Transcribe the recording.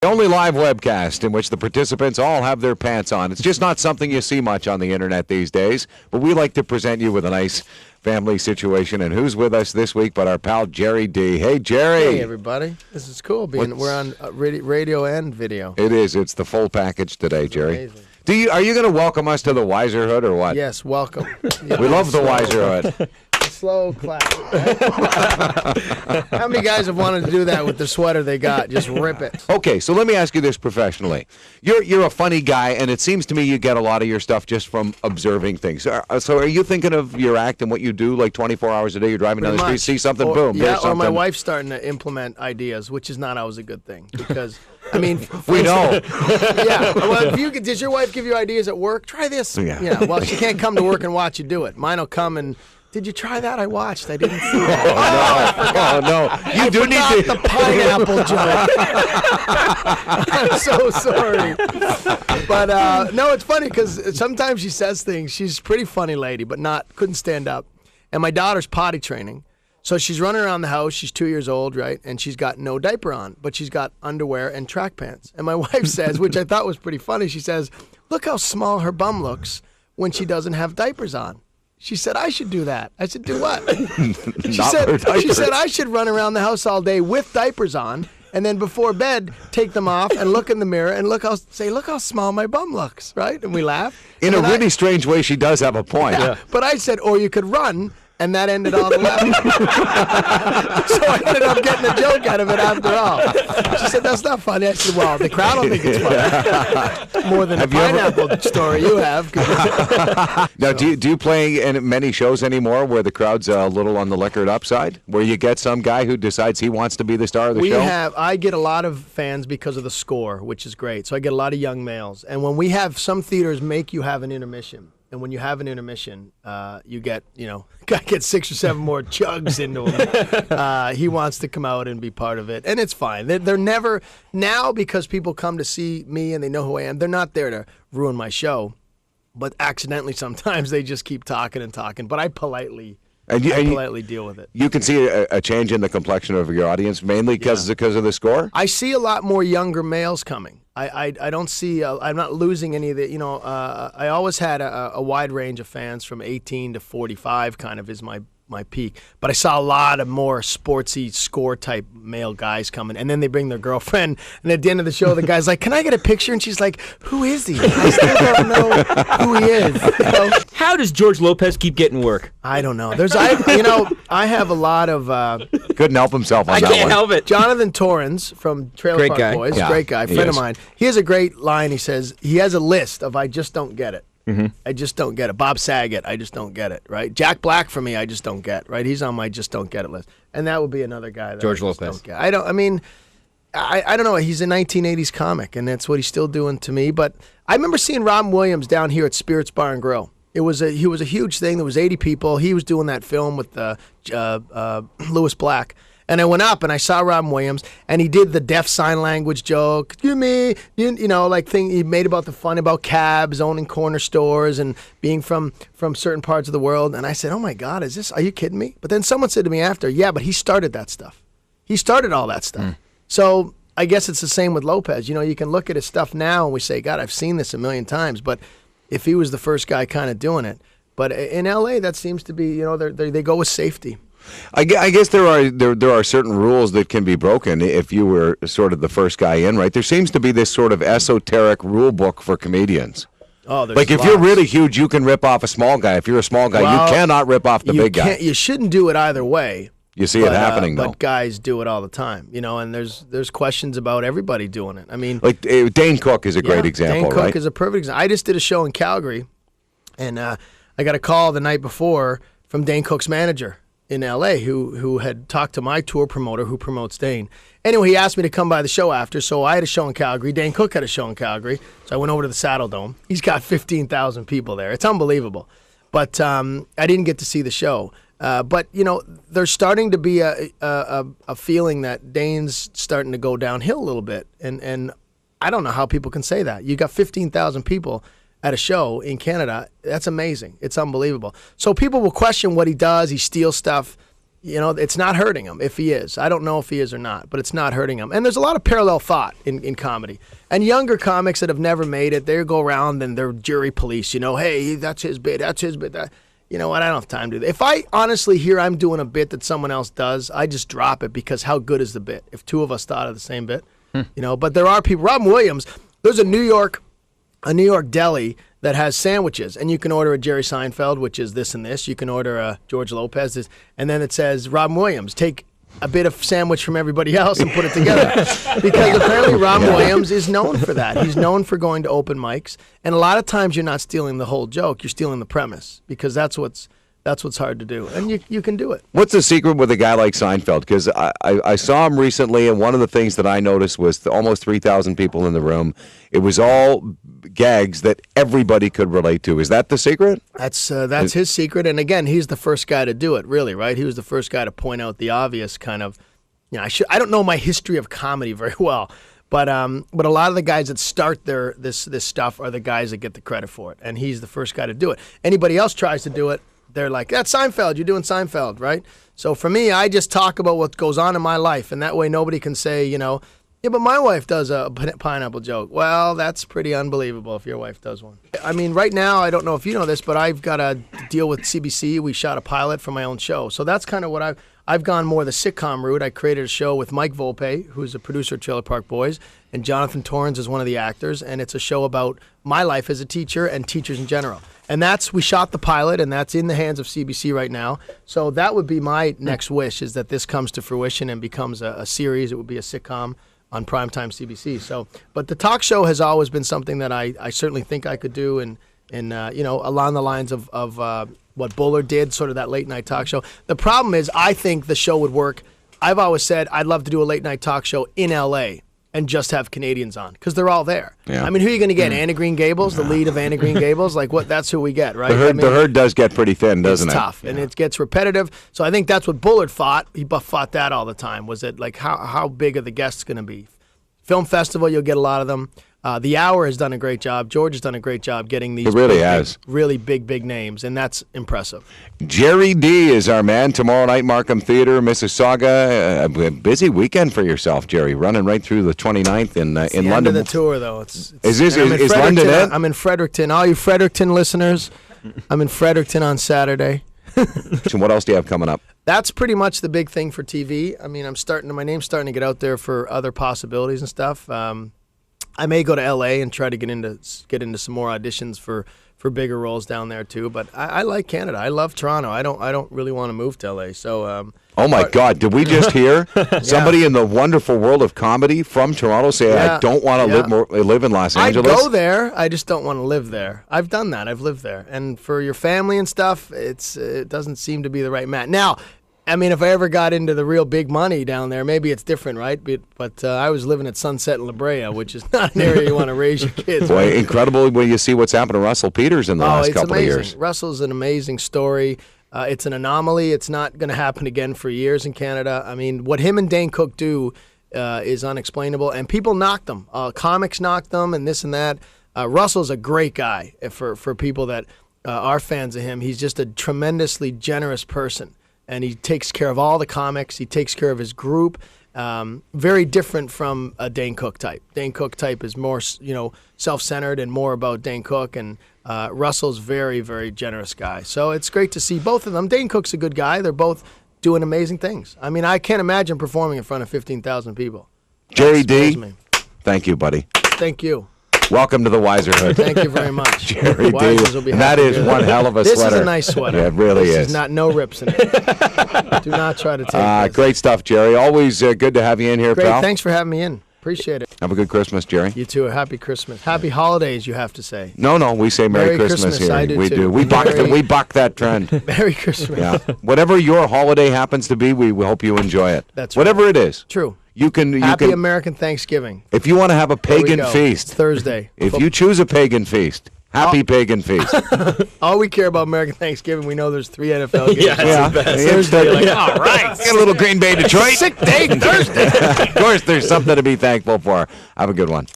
only live webcast in which the participants all have their pants on. It's just not something you see much on the internet these days, but we like to present you with a nice family situation. And who's with us this week but our pal Jerry D. Hey, Jerry. Hey, everybody. This is cool. We're on radio and video. It is. It's the full package today, Jerry. Amazing. Are you going to welcome us to the Wiserhood or what? Yes, welcome. We love the Wiserhood. Slow clap. Right? How many guys have wanted to do that with the sweater they got? Just rip it. Okay, so let me ask you this professionally. You're a funny guy, and it seems to me you get a lot of your stuff just from observing things. So are you thinking of your act and what you do like 24 hours a day? You're driving down the street, see something, boom, yeah, there's something. Or my wife's starting to implement ideas, which is not always a good thing because, I mean, we know. Yeah. Well, does your wife give you ideas at work? Try this. Yeah. Well, she can't come to work and watch you do it. Mine will come and. Did you try that? I watched. I didn't see that. No. You do need to. The pineapple joke. I'm so sorry. But no, it's funny because sometimes she says things. She's a pretty funny lady, but couldn't stand up. And my daughter's potty training. So she's running around the house. She's 2 years old, right? And she's got no diaper on, but she's got underwear and track pants. And my wife says, which I thought was pretty funny, she says, look how small her bum looks when she doesn't have diapers on. She said, I should do that. I said, do what? She said, I should run around the house all day with diapers on, and then before bed, take them off and look in the mirror and look how small my bum looks, right? And we laugh. In a really strange way, she does have a point. Yeah. But I said, or you could run. And that ended all the laughing. So I ended up getting a joke out of it after all. She said, that's not funny. I said, well, the crowd will think it's funny. More than the pineapple story you have. Now, do you play in many shows anymore where the crowd's a little on the liquored upside? Where you get some guy who decides he wants to be the star of the show? I get a lot of fans because of the score, which is great. So I get a lot of young males. And when we have some theaters make you have an intermission. And when you have an intermission, you get, guy gets 6 or 7 more chugs into him. He wants to come out and be part of it. And it's fine. They're never, now because people come to see me and they know who I am, they're not there to ruin my show. But accidentally sometimes they just keep talking and talking. But I politely deal with it. You can see a change in the complexion of your audience, mainly because of the score? I see a lot more younger males coming. I don't see, I'm not losing any of the, I always had a wide range of fans from 18 to 45 kind of is my peak. But I saw a lot of more sportsy score-type male guys coming. And then they bring their girlfriend. And at the end of the show, the guy's like, can I get a picture? And she's like, who is he? I still don't know who he is. How does George Lopez keep getting work? I don't know. I have a lot of... couldn't help himself on that one. I can't help it. Jonathan Torrens from Trailer Park Boys, great guy, friend of mine. He has a great line. He says, he has a list of I just don't get it. Mm-hmm. I just don't get it. Bob Saget, I just don't get it, right? Jack Black for me, I just don't get, right? He's on my just don't get it list. And that would be another guy that George I just Lopez. don't get. I don't know. He's a 1980s comic, and that's what he's still doing to me. But I remember seeing Robin Williams down here at Spirits Bar and Grill. He was a huge thing. There was 80 people. He was doing that film with Louis Black. And I went up and I saw Robin Williams, and he did the deaf sign language joke. Thing he made about the fun about cabs, owning corner stores, and being from certain parts of the world. And I said, oh my God, are you kidding me? But then someone said to me after, yeah, but he started that stuff. He started all that stuff. So I guess it's the same with Lopez. You can look at his stuff now and we say, God, I've seen this a million times. But if he was the first guy kind of doing it. But in L.A., that seems to be, they go with safety. I guess there are certain rules that can be broken if you were sort of the first guy in, right? There seems to be this sort of esoteric rule book for comedians. Oh, there's like if you're really huge, you can rip off a small guy. If you're a small guy, you cannot rip off the big guy. You shouldn't do it either way. You see it happening, though. But guys do it all the time, and there's questions about everybody doing it. I mean, like Dane Cook is a great example, Dane Cook is a perfect example. I just did a show in Calgary, and I got a call the night before from Dane Cook's manager in L.A. who had talked to my tour promoter who promotes Dane. Anyway, he asked me to come by the show after, so I had a show in Calgary. Dane Cook had a show in Calgary, so I went over to the Saddle Dome. He's got 15,000 people there. It's unbelievable. But I didn't get to see the show. But, there's starting to be a feeling that Dane's starting to go downhill a little bit. And I don't know how people can say that. You got 15,000 people at a show in Canada. That's amazing. It's unbelievable. So people will question what he does. He steals stuff. it's not hurting him if he is. I don't know if he is or not, but it's not hurting him. And there's a lot of parallel thought in comedy. And younger comics that have never made it, they go around and they're jury police. Hey, that's his bit. That's his bit. You know what? I don't have time to do that. If I honestly hear I'm doing a bit that someone else does, I just drop it because how good is the bit? If two of us thought of the same bit, But there are people. Robin Williams. There's a New York deli that has sandwiches, and you can order a Jerry Seinfeld, which is this and this. You can order a George Lopez, this, and then it says Robin Williams. Take a bit of sandwich from everybody else and put it together. Because apparently Robin Williams is known for that. He's known for going to open mics, and a lot of times you're not stealing the whole joke, you're stealing the premise, because that's what's hard to do, and you can do it. What's the secret with a guy like Seinfeld? Because I saw him recently, and one of the things that I noticed was almost 3,000 people in the room. It was all gags that everybody could relate to. Is that the secret? That's his secret, and again, he's the first guy to do it, really, right? He was the first guy to point out the obvious kind of, I don't know my history of comedy very well, but a lot of the guys that start this stuff are the guys that get the credit for it, and he's the first guy to do it. Anybody else tries to do it, they're like, that's Seinfeld, you're doing Seinfeld, right? So for me, I just talk about what goes on in my life, and that way nobody can say, yeah, but my wife does a pineapple joke. Well, that's pretty unbelievable if your wife does one. I mean, right now, I don't know if you know this, but I've got a deal with CBC. We shot a pilot for my own show. So that's kind of what I've gone more the sitcom route. I created a show with Mike Volpe, who's a producer of Trailer Park Boys, and Jonathan Torrens is one of the actors, and it's a show about my life as a teacher and teachers in general. And we shot the pilot, and that's in the hands of CBC right now. So that would be my next wish, is that this comes to fruition and becomes a series. It would be a sitcom on primetime CBC. So, but the talk show has always been something that I certainly think I could do, and along the lines of what Bullard did, sort of that late night talk show. The problem is, I think the show would work. I've always said I'd love to do a late night talk show in LA and just have Canadians on, because they're all there. Yeah. I mean, who are you going to get? Anna Green Gables, the lead of Anna Green Gables? Like, what? That's who we get, right? The herd does get pretty thin, doesn't it? It's tough, and it gets repetitive. So I think that's what Bullard fought. He fought that all the time. Was it like, how big are the guests going to be? Film festival, you'll get a lot of them. The Hour has done a great job. George has done a great job getting these really big names, and that's impressive. Jerry D is our man tomorrow night, Markham Theater, Mississauga. A busy weekend for yourself, Jerry, running right through the 29th in London. End of the tour, though. Is London it? I'm in Fredericton. All you Fredericton listeners, I'm in Fredericton on Saturday. So what else do you have coming up? That's pretty much the big thing for TV. I mean, my name's starting to get out there for other possibilities and stuff. I may go to LA and try to get into some more auditions for bigger roles down there too. But I like Canada. I love Toronto. I don't really want to move to LA. So. Oh my God! Did we just hear somebody in the wonderful world of comedy from Toronto say, "I don't want to live in Los Angeles"? I go there. I just don't want to live there. I've done that. I've lived there, and for your family and stuff, it doesn't seem to be the right match. Now, I mean, if I ever got into the real big money down there, maybe it's different, right? But I was living at Sunset in La Brea, which is not an area you want to raise your kids. Boy, right? Incredible when you see what's happened to Russell Peters in the last couple of years. Russell's an amazing story. It's an anomaly. It's not going to happen again for years in Canada. I mean, what him and Dane Cook do is unexplainable, and people knock them. Comics knock them, and this and that. Russell's a great guy for people that are fans of him. He's just a tremendously generous person, and he takes care of all the comics. He takes care of his group. Very different from a Dane Cook type. Dane Cook type is more, self-centered and more about Dane Cook, and Russell's very, very generous guy. So it's great to see both of them. Dane Cook's a good guy. They're both doing amazing things. I mean, I can't imagine performing in front of 15,000 people. Jerry D, thank you, buddy. Thank you. Welcome to the Wiserhood. Thank you very much. Jerry D. That is one hell of a sweater. This is a nice sweater. Yeah, it really is. This is not no rips in it. Do not try to take this. Great stuff, Jerry. Always good to have you in here, great. pal. Thanks for having me in. Appreciate it. Have a good Christmas, Jerry. You too. Happy Christmas. Happy holidays, you have to say. No, we say Merry Christmas here. I do we too. do. We buck that trend. Merry Christmas. Yeah. Whatever your holiday happens to be, we hope you enjoy it. That's whatever right. it is. True. Happy American Thanksgiving. If you want to have a pagan feast, it's Thursday. If you choose a pagan feast, happy pagan feast. All we care about American Thanksgiving, we know there's 3 NFL games. Thursday, all right. Get a little Green Bay Detroit. Sick day Thursday. Of course, there's something to be thankful for. Have a good one.